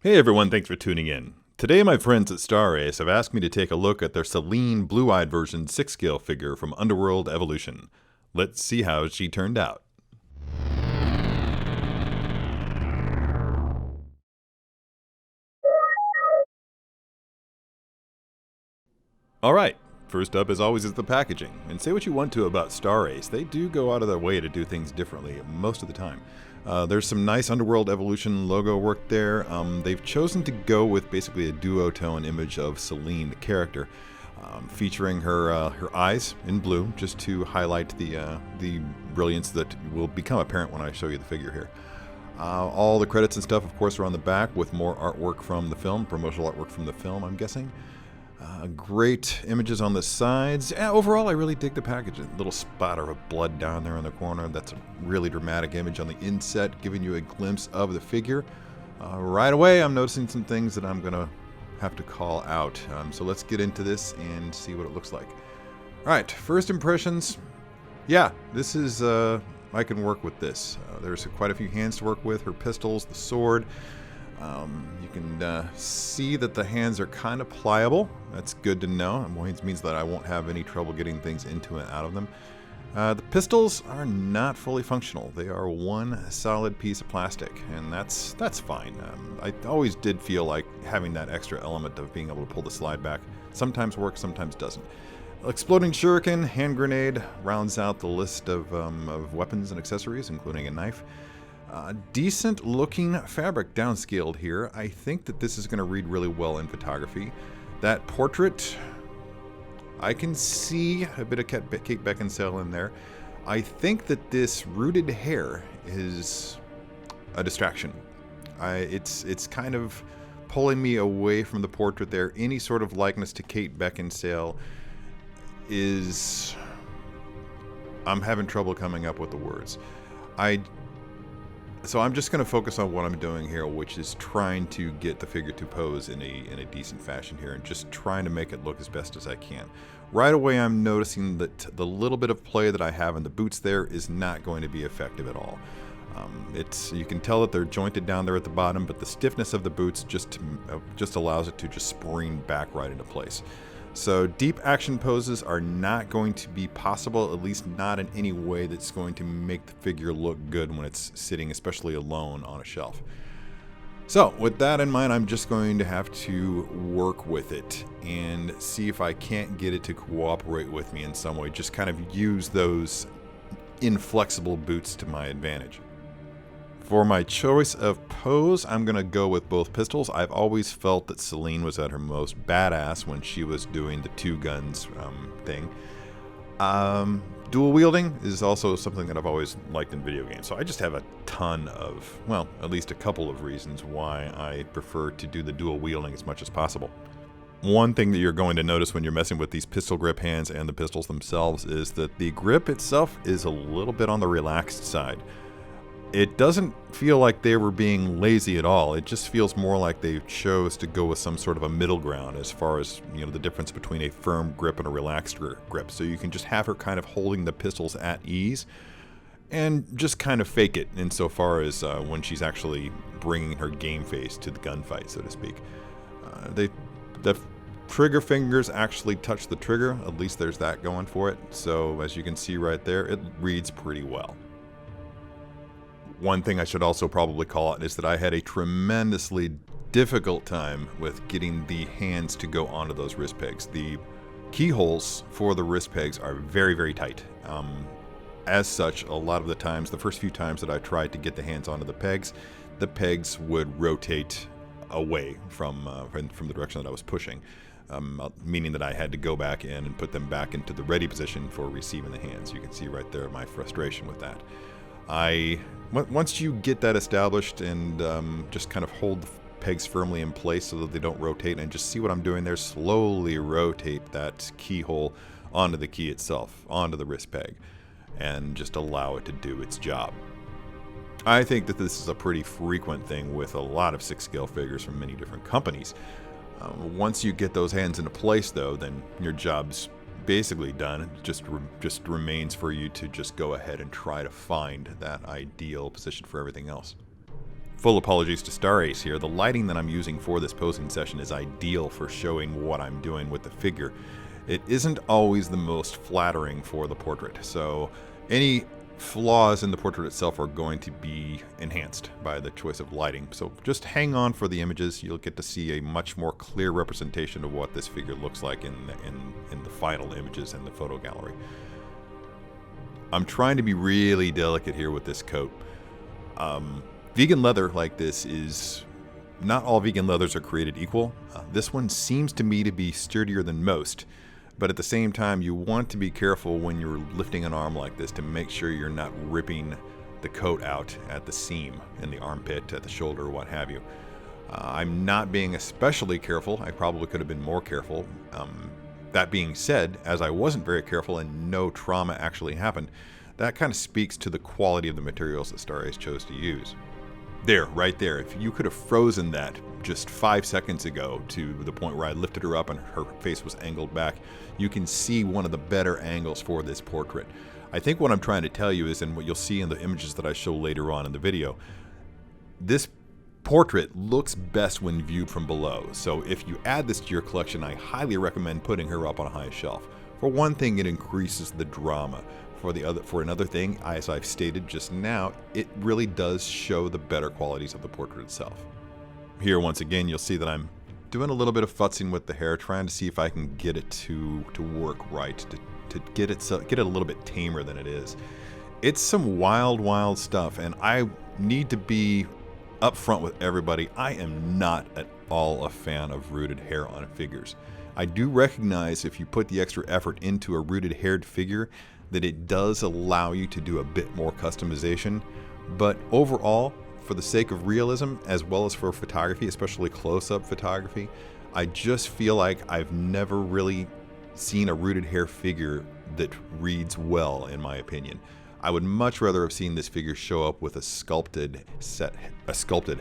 Hey everyone, thanks for tuning in. Today my friends at Star Ace have asked me to take a look at their Selene blue-eyed version 6-scale figure from Underworld Evolution. Let's see how she turned out. Alright, first up as always is the packaging. And say what you want to about Star Ace, they do go out of their way to do things differently most of the time. There's some nice Underworld Evolution logo work there. They've chosen to go with basically a duotone image of Selene, the character, featuring her eyes in blue, just to highlight the brilliance that will become apparent when I show you the figure here. All the credits and stuff, of course, are on the back with more artwork from the film, promotional artwork from the film, I'm guessing. Great images on the sides. Overall, I really dig the package. A little spatter of blood down there in the corner. That's a really dramatic image on the inset, giving you a glimpse of the figure. Right away, I'm noticing some things that I'm going to have to call out. So let's get into this and see what it looks like. All right, first impressions. Yeah, this is... I can work with this. There's quite a few hands to work with. Her pistols, the sword. You can see that the hands are kind of pliable. That's good to know. It means that I won't have any trouble getting things into and out of them. The pistols are not fully functional. They are one solid piece of plastic, and that's fine. I always did feel like having that extra element of being able to pull the slide back sometimes works, sometimes doesn't. Exploding shuriken, hand grenade rounds out the list of weapons and accessories, including a knife. Decent looking fabric downscaled here. I think that this is going to read really well in photography. That portrait, I can see a bit of Kate Beckinsale in there. I think that this rooted hair is a distraction. It's kind of pulling me away from the portrait there. Any sort of likeness to Kate Beckinsale is... I'm having trouble coming up with the words. So I'm just going to focus on what I'm doing here, which is trying to get the figure to pose in a decent fashion here and just trying to make it look as best as I can. Right away I'm noticing that the little bit of play that I have in the boots there is not going to be effective at all. You can tell that they're jointed down there at the bottom, but the stiffness of the boots just allows it to just spring back right into place. So deep action poses are not going to be possible, at least not in any way that's going to make the figure look good when it's sitting, especially alone, on a shelf. So with that in mind, I'm just going to have to work with it and see if I can't get it to cooperate with me in some way. Just kind of use those inflexible boots to my advantage. For my choice of pose, I'm going to go with both pistols. I've always felt that Selene was at her most badass when she was doing the two guns thing. Dual wielding is also something that I've always liked in video games. So I just have a ton of, well, at least a couple of reasons why I prefer to do the dual wielding as much as possible. One thing that you're going to notice when you're messing with these pistol grip hands and the pistols themselves is that the grip itself is a little bit on the relaxed side. It doesn't feel like they were being lazy at all. It just feels more like they chose to go with some sort of a middle ground as far as, the difference between a firm grip and a relaxed grip. So you can just have her kind of holding the pistols at ease and just kind of fake it insofar as when she's actually bringing her game face to the gunfight, so to speak. The trigger fingers actually touch the trigger. At least there's that going for it. So as you can see right there, it reads pretty well. One thing I should also probably call out is that I had a tremendously difficult time with getting the hands to go onto those wrist pegs. The keyholes for the wrist pegs are very, very tight. As such, a lot of the times, the first few times that I tried to get the hands onto the pegs would rotate away from the direction that I was pushing, meaning that I had to go back in and put them back into the ready position for receiving the hands. You can see right there my frustration with that. Once you get that established and just kind of hold the pegs firmly in place so that they don't rotate, and just see what I'm doing there, slowly rotate that keyhole onto the key itself, onto the wrist peg, and just allow it to do its job. I think that this is a pretty frequent thing with a lot of 6-scale figures from many different companies. Once you get those hands into place, though, then your job's basically done. It just remains for you to just go ahead and try to find that ideal position for everything else. Full apologies to Star Ace here. The lighting that I'm using for this posing session is ideal for showing what I'm doing with the figure. It isn't always the most flattering for the portrait, so any flaws in the portrait itself are going to be enhanced by the choice of lighting. So just hang on for the images. You'll get to see a much more clear representation of what this figure looks like in the final images in the photo gallery. I'm trying to be really delicate here with this coat. Vegan leather like this is... Not all vegan leathers are created equal. This one seems to me to be sturdier than most, but at the same time you want to be careful when you're lifting an arm like this to make sure you're not ripping the coat out at the seam, in the armpit, at the shoulder, what have you. I'm not being especially careful. I probably could have been more careful. That being said, as I wasn't very careful and no trauma actually happened, that kind of speaks to the quality of the materials that Star Ace chose to use. There, right there, if you could have frozen that just 5 seconds ago to the point where I lifted her up and her face was angled back, you can see one of the better angles for this portrait. I think what I'm trying to tell you is, and what you'll see in the images that I show later on in the video, this portrait looks best when viewed from below. So if you add this to your collection, I highly recommend putting her up on a high shelf. For one thing, it increases the drama. For another thing, as I've stated just now, it really does show the better qualities of the portrait itself. Here, once again, you'll see that I'm doing a little bit of futzing with the hair, trying to see if I can get it to work right, to get it a little bit tamer than it is. It's some wild stuff, and I need to be upfront with everybody. I am not at all a fan of rooted hair on figures. I do recognize if you put the extra effort into a rooted haired figure, that it does allow you to do a bit more customization, but overall, for the sake of realism, as well as for photography, especially close-up photography, I just feel like I've never really seen a rooted hair figure that reads well, in my opinion. I would much rather have seen this figure show up with a sculpted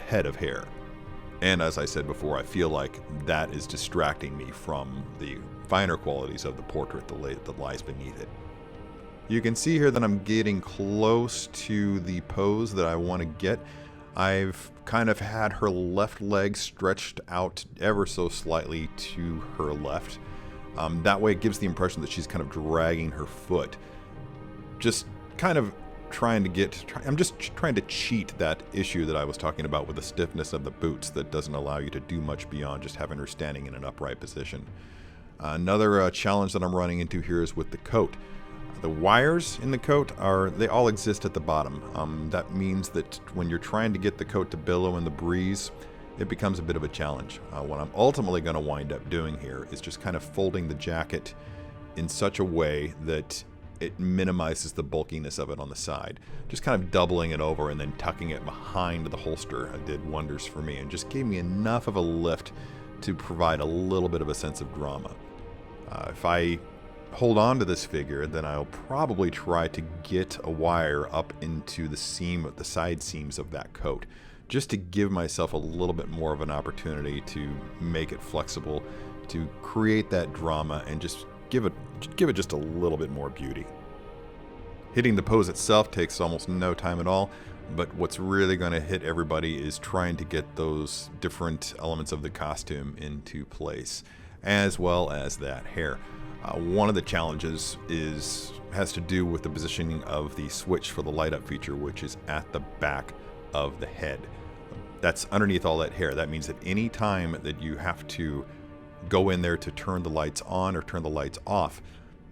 head of hair. And as I said before, I feel like that is distracting me from the finer qualities of the portrait that lies beneath it. You can see here that I'm getting close to the pose that I want to get. I've kind of had her left leg stretched out ever so slightly to her left. That way it gives the impression that she's kind of dragging her foot. Just kind of I'm just trying to cheat that issue that I was talking about with the stiffness of the boots that doesn't allow you to do much beyond just having her standing in an upright position. Another challenge that I'm running into here is with the coat. The wires in the coat they all exist at the bottom. That means that when you're trying to get the coat to billow in the breeze, it becomes a bit of a challenge. What I'm ultimately going to wind up doing here is just kind of folding the jacket in such a way that it minimizes the bulkiness of it on the side. Just kind of doubling it over and then tucking it behind the holster did wonders for me and just gave me enough of a lift to provide a little bit of a sense of drama. If I hold on to this figure, then I'll probably try to get a wire up into the side seams of that coat, just to give myself a little bit more of an opportunity to make it flexible, to create that drama and just give it just a little bit more beauty. Hitting the pose itself takes almost no time at all, but what's really going to hit everybody is trying to get those different elements of the costume into place, as well as that hair. One of the challenges has to do with the positioning of the switch for the light up feature, which is at the back of the head. That's underneath all that hair. That means that any time that you have to go in there to turn the lights on or turn the lights off,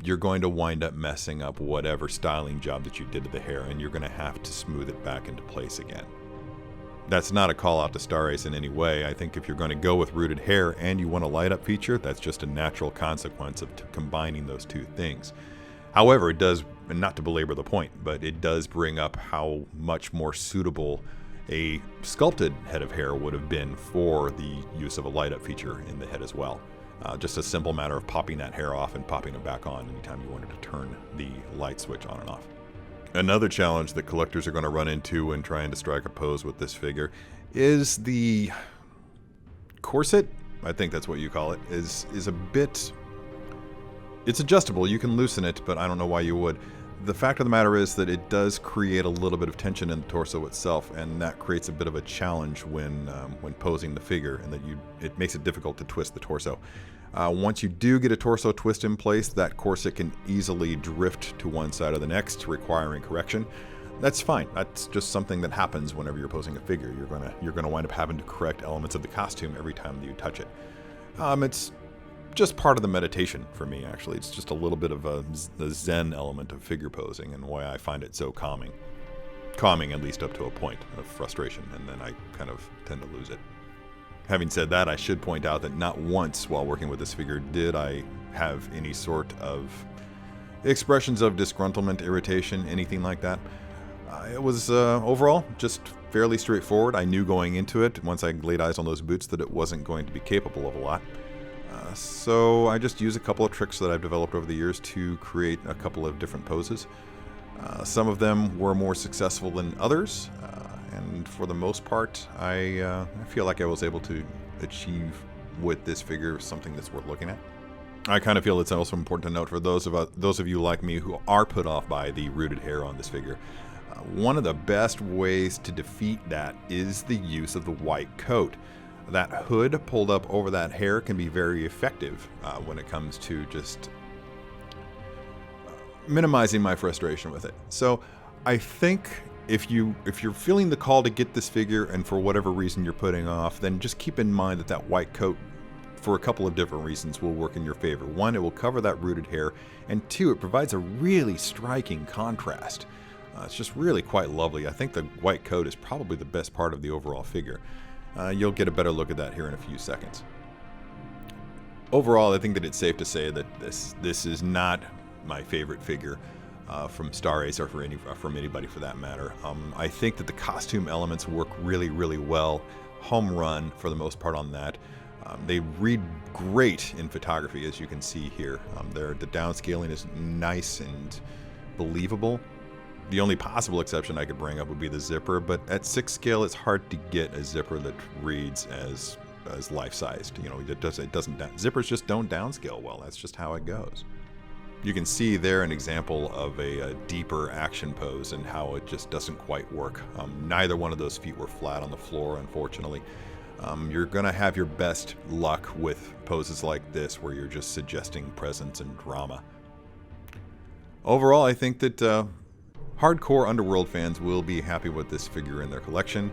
you're going to wind up messing up whatever styling job that you did to the hair, and you're going to have to smooth it back into place again. That's not a call out to Star Ace in any way. I think if you're going to go with rooted hair and you want a light up feature, that's just a natural consequence of combining those two things. However, it does, and not to belabor the point, but it does bring up how much more suitable a sculpted head of hair would have been for the use of a light up feature in the head as well. Just a simple matter of popping that hair off and popping it back on anytime you wanted to turn the light switch on and off. Another challenge that collectors are going to run into when trying to strike a pose with this figure is the corset. I think that's what you call it. Is a bit... It's adjustable. You can loosen it, but I don't know why you would. The fact of the matter is that it does create a little bit of tension in the torso itself, and that creates a bit of a challenge when posing the figure, and that it makes it difficult to twist the torso. Once you do get a torso twist in place, that corset can easily drift to one side or the next, requiring correction. That's fine. That's just something that happens whenever you're posing a figure. You're gonna wind up having to correct elements of the costume every time that you touch it. It's just part of the meditation for me, actually. It's just a little bit of the zen element of figure posing, and why I find it so calming. Calming, at least up to a point of frustration, and then I kind of tend to lose it. Having said that, I should point out that not once while working with this figure did I have any sort of expressions of disgruntlement, irritation, anything like that. It was overall just fairly straightforward. I knew going into it, once I laid eyes on those boots, that it wasn't going to be capable of a lot. So I just use a couple of tricks that I've developed over the years to create a couple of different poses. Some of them were more successful than others, and for the most part, I feel like I was able to achieve with this figure something that's worth looking at. I kind of feel it's also important to note for those of you like me who are put off by the rooted hair on this figure. One of the best ways to defeat that is the use of the white coat. That hood pulled up over that hair can be very effective when it comes to just minimizing my frustration with it. So I think if you're feeling the call to get this figure, and for whatever reason you're putting off, then just keep in mind that that white coat, for a couple of different reasons, will work in your favor. One, it will cover that rooted hair, and two, it provides a really striking contrast. It's just really quite lovely. I think the white coat is probably the best part of the overall figure. You'll get a better look at that here in a few seconds. Overall, I think that it's safe to say that this is not my favorite figure from Star Ace, or from anybody for that matter. I think that the costume elements work really, really well. Home run for the most part on that. They read great in photography, as you can see here. The downscaling is nice and believable. The only possible exception I could bring up would be the zipper, but at 6 scale, it's hard to get a zipper that reads as life-sized. You know, zippers just don't downscale well. That's just how it goes. You can see there an example of a deeper action pose and how it just doesn't quite work. Neither one of those feet were flat on the floor, unfortunately. You're gonna have your best luck with poses like this, where you're just suggesting presence and drama. Overall, I think that hardcore Underworld fans will be happy with this figure in their collection,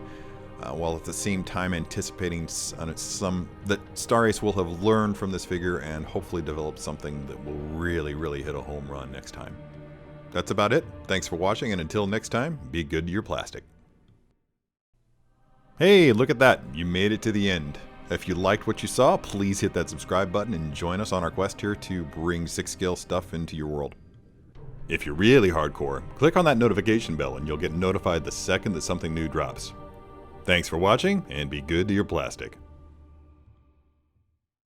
while at the same time anticipating that Star Ace will have learned from this figure and hopefully develop something that will really, really hit a home run next time. That's about it. Thanks for watching, and until next time, be good to your plastic. Hey, look at that. You made it to the end. If you liked what you saw, please hit that subscribe button and join us on our quest here to bring 6 scale stuff into your world. If you're really hardcore, click on that notification bell and you'll get notified the second that something new drops. Thanks for watching, and be good to your plastic.